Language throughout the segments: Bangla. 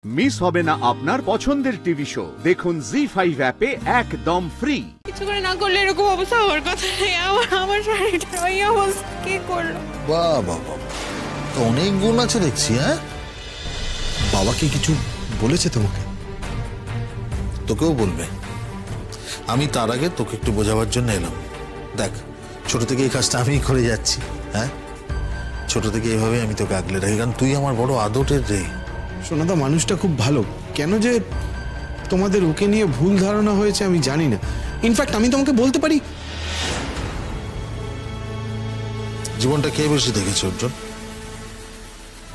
মিস হবে না আপনার পছন্দের টিভি শো। দেখুন জি5 অ্যাপে একদম ফ্রি। কিছু করে না করলে এরকম অবস্থা হওয়ার কথা নেই। আমার শাড়িটা ওই অবস্থা কে করলো? বাহ বাহ বাহ, তো অনেক গুণ আছে দেখছি। হ্যাঁ, বাবা কি কিছু বলেছে তোমাকে? তোকেও বলবে। আমি তার আগে তোকে একটু বোঝাবার জন্য এলাম। দেখ, ছোট থেকে এই কাজটা আমি করে যাচ্ছি। হ্যাঁ, ছোট থেকে এইভাবে আমি তোকে আগলে রাখি, কারণ তুই আমার বড় আদরের রে। সোনাদা মানুষটা খুব ভালো, কেন যে তোমাদের ওকে নিয়ে ভুল ধারণা হয়েছে আমি জানি না। ইনফ্যাক্ট আমি তোমাকে বলতে পারি, জীবনটা কে বেশি দেখেছে অর্জুন,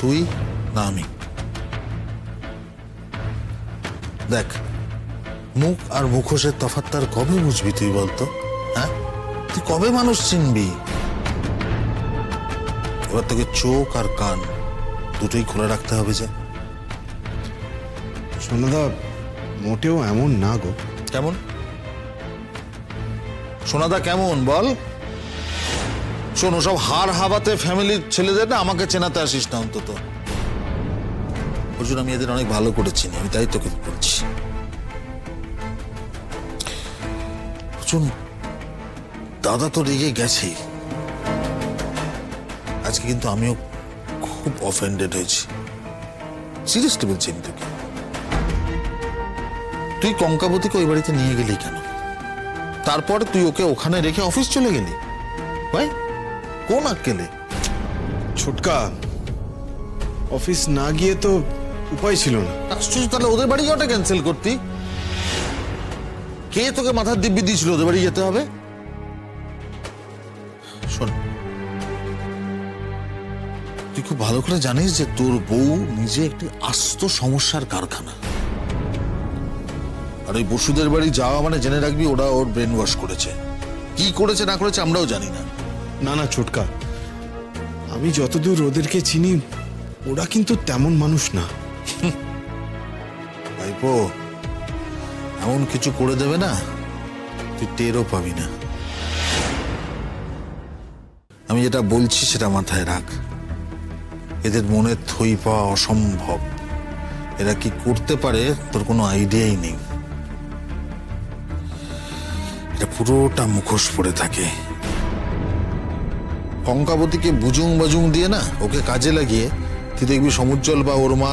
তুই না আমি? দেখ, মুখ আর মুখোশের তফাৎ তার কবে বুঝবি তুই বলতো? হ্যাঁ, তুই কবে মানুষ চিনবি? এবার তোকে চোখ আর কান দুটোই খোলা রাখতে হবে। যে সোনাদা মোটেও এমন না গো। কেমন? সোনাদা কেমন বল? শোনো, সব হার হাবাতে ফ্যামিলির ছেলেদের না আমাকে চেনাতে আসিস না অন্তত। অর্জুন, আমি এদের অনেক ভালো করে চিনি, আমি তাই তোকে বলছি। অর্জুন, দাদা তো রেগে গেছে আজকে, কিন্তু আমিও খুব অফেন্ডেড হয়েছি। সিরিয়াসলি বলছি আমি তোকে। তুই কঙ্কাবতীকে ওই বাড়িতে নিয়ে গেলি কেন? তারপরে তুই ওকে ওখানে রেখে অফিস চলে গেলি ভাই, কোন আক্কেলে? ছোটকা, অফিস না গিয়ে তো উপায় ছিল না। আশ্চর্য, তাহলে ওদের বাড়ি যাওয়াটা ক্যান্সেল করতি? কে তোকে মাথার দিব্যি দিয়েছিল ওদের বাড়ি যেতে হবে? শোন, তুই খুব ভালো করে জানিস যে তোর বউ নিজে একটি আস্ত সমস্যার কারখানা। আর ওই বসুদের বাড়ি যাওয়া মানে জেনে রাখবি ওরা ওর ব্রেন ওয়াশ করেছে। কি করেছে না করেছে আমরাও জানি না। না না ছোটকা, আমি যতদূর ওদেরকে চিনি ওরা কিন্তু তেমন মানুষ না। ভাইপো, এমন কিছু করে দেবে না তুই টেরও পাবি না। আমি যেটা বলছি সেটা মাথায় রাখ। এদের মনে থই পাওয়া অসম্ভব। এরা কি করতে পারে তোর কোনো আইডিয়াই নেই। এটা পুরোটা মুখোশ পড়ে থাকে। কঙ্কাবতীকে বুজুং বাজুং দিয়ে না ওকে কাজে লাগিয়ে তুই দেখবি সমুজ্জ্বল বা ওর মা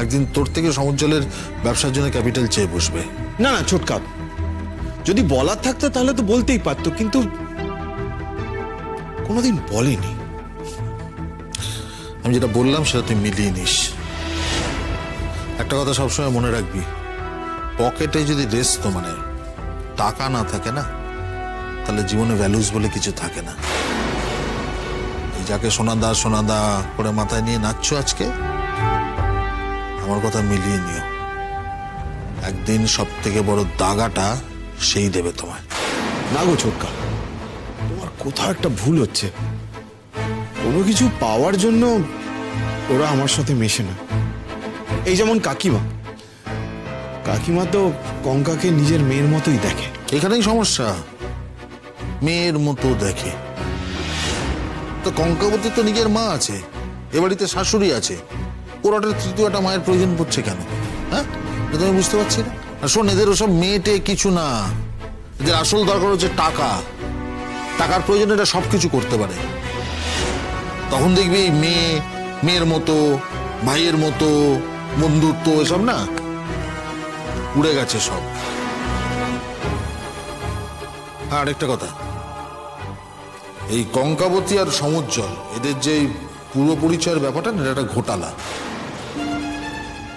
একদিন তোর থেকে সমুজ্জ্বলের ব্যবসার জন্য ক্যাপিটাল চেয়ে বসবে। না না ছোটকা, যদি বলার থাকতো তাহলে তো বলতেই পারতো, কিন্তু কোনোদিন বলেনি। আমি যেটা বললাম সেটা তুই মিলিয়ে নিস। একটা কথা সবসময় মনে রাখবি, পকেটে যদি রেস্ট মানে টাকা না থাকে না, তাহলে জীবনে ভ্যালুস বলে কিছু থাকে না। এই যাকে সোনাদা সোনাদা করে মাথায় নিয়ে নাচছো আজকে, আমার কথা মিলিয়ে নিও। একদিন সব থেকে বড় দাগাটা সেই দেবে তোমায়। না গো ছোটকা, তোমার কোথাও একটা ভুল হচ্ছে। কোনো কিছু পাওয়ার জন্য ওরা আমার সাথে মেশে না। এই যেমন কাকিমা, কাকিমা তো কঙ্কাকে নিজের মেয়ের মতোই দেখে। এখানেই সমস্যা, মেয়ের মতো দেখে। তো কঙ্কাবতী তো নিজের মা আছে, এ বাড়িতে শাশুড়ি আছে, ওর একটা তৃতীয় একটা মায়ের প্রয়োজন পড়ছে কেন? হ্যাঁ, এটা আমি বুঝতে পারছি না। আর শোন, এদের ওসব মেয়েটে কিছু না, এদের আসল দরকার হচ্ছে টাকা। টাকার প্রয়োজনে এটা সবকিছু করতে পারে। তখন দেখবি মেয়ের মতো, ভাইয়ের মতো বন্ধুত্ব এসব না উড়ে গেছে সব। আর আরেকটা কথা, এই কঙ্কাবতী আর সমুজ্জ্বল এদের যে পূর্ব পরিচয়ের ব্যাপারটা না, এটা একটা ঘোটালা।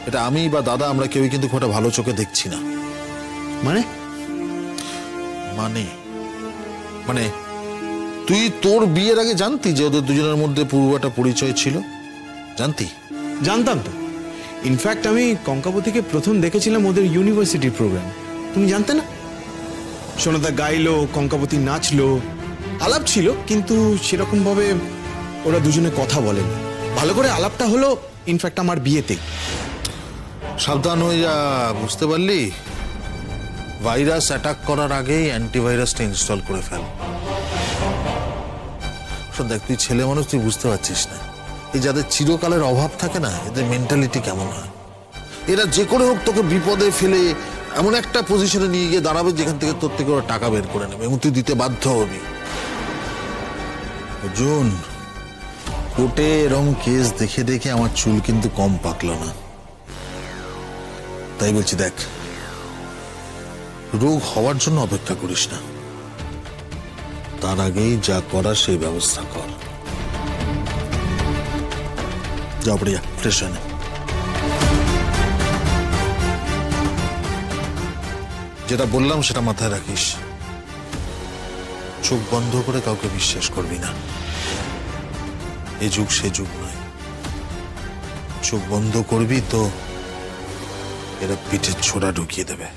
এটা আমি বা দাদা আমরা কেউই কিন্তু খুব একটা ভালো চোখে দেখছি না। মানে মানে মানে তুই তোর বিয়ের আগে জানতি যে ওদের দুজনের মধ্যে পূর্ব একটা পরিচয় ছিল? জানতি? জানতাম তো। ইনফ্যাক্ট আমি কঙ্কাবতীকে প্রথম দেখেছিলাম ওদের ইউনিভার্সিটির প্রোগ্রাম। তুমি জানতে না? সোনাদা গাইলো, কঙ্কাবতী নাচলো, আলাপ ছিল, কিন্তু সেরকম ভাবে ওরা দুজনে কথা বলেনি। ভালো করে আলাপটা হলো ইনফ্যাক্ট আমার বিয়েতেই। সাবধান হয়ে যা, বুঝতে পারলি? ভাইরাস অ্যাটাক করার আগেই অ্যান্টিভাইরাসটা ইনস্টল করে ফেল। শোন দেখ, তুই ছেলে মানুষ, তুই বুঝতে পারছিস না এই যাদের চিরকালের অভাব থাকে না, এদের মেন্টালিটি কেমন হয়। এরা যে করে হোক তোকে বিপদে ফেলে এমন একটা পজিশনে নিয়ে গিয়ে দাঁড়াবে যেখান থেকে তোর থেকে ওরা টাকা বের করে নেবে এবং তুই দিতে বাধ্য হবি। অর্জুন, কোর্টে এরম কেস দেখে দেখে আমার চুল কিন্তু কম পাকলো না। তাই বলছি, দেখ, রোগ হওয়ার জন্য অপেক্ষা করিস না, তার আগেই যা করার সেই ব্যবস্থা কর। যা প্রিয়া, ফ্রেশ হয়ে নে। যেটা বললাম সেটা মাথায় রাখিস, চোখ বন্ধ করে কাউকে বিশ্বাস করবি না। এ যুগ সে যুগ নয়, চোখ বন্ধ করবি তো এরা পিঠের ছোড়া ঢুকিয়ে দেবে।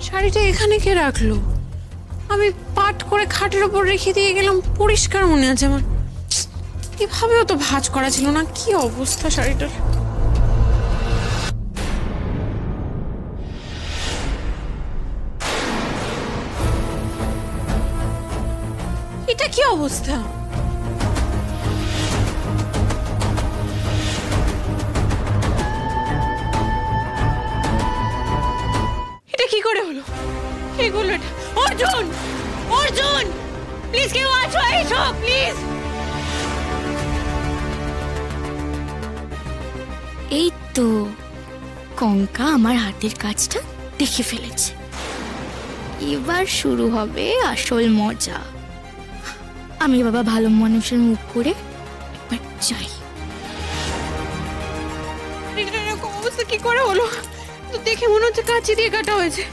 শাড়িটা এখানে কে রাখলো? আমি পাট করে খাটের উপর রেখে দিয়ে গেলাম, পরিষ্কার মনে আছে আমার। এভাবেও তো ভাঁজ করা ছিল না। কি অবস্থা শাড়িটার! এটা কি অবস্থা? এটা কি করে হলো? এগুলো এটা অর্জুন, অর্জুন প্লিজ কেউ আছো, এসো প্লিজ। এই তো কঙ্কা আমার হাতের কাজটা দেখে ফেলেছে, এবার শুরু হবে আসল মজা। আমি বাবা ভালো মানুষের মুখ করে এবার যাই। এটা এরকম অবস্থা কি করে হলো? তো দেখে মনে হচ্ছে কাঁচি দিয়ে কাটা হয়েছে।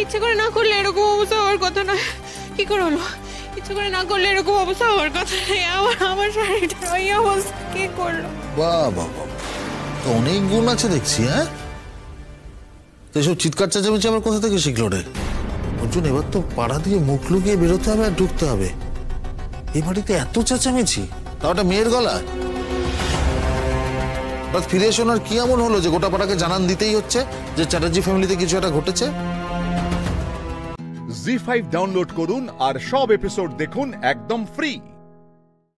ইচ্ছে করে না করলে এরকম অবস্থা হওয়ার কথা নয়। কি করে হলো? ইচ্ছে করে না করলে এরকম অবস্থা হওয়ার কথা নয়। আমার শাড়িটার ওই অবস্থা কে করলো? বাহ বাহ বাহ, তো অনেক গুণ আছে দেখছি। হ্যাঁ, তো এসব চিৎকার চেঁচামেচি আমার কোথা থেকে শিখলো রে? অর্জুন, এবার তো পাড়া দিয়ে মুখ লুকিয়ে বেরোতে হবে আর ঢুকতে হবে। এই বাড়িতে এত চেঁচামেচি, তাওটা মেয়ের গলায়। ফিরে শোনার কি এমন হলো যে গোটা পাড়াকে জানান দিতেই হচ্ছে যে চ্যাটার্জি ফ্যামিলিতে কিছু একটা ঘটেছে? জি5 ডাউনলোড করুন আর সব এপিসোড দেখুন একদম ফ্রি।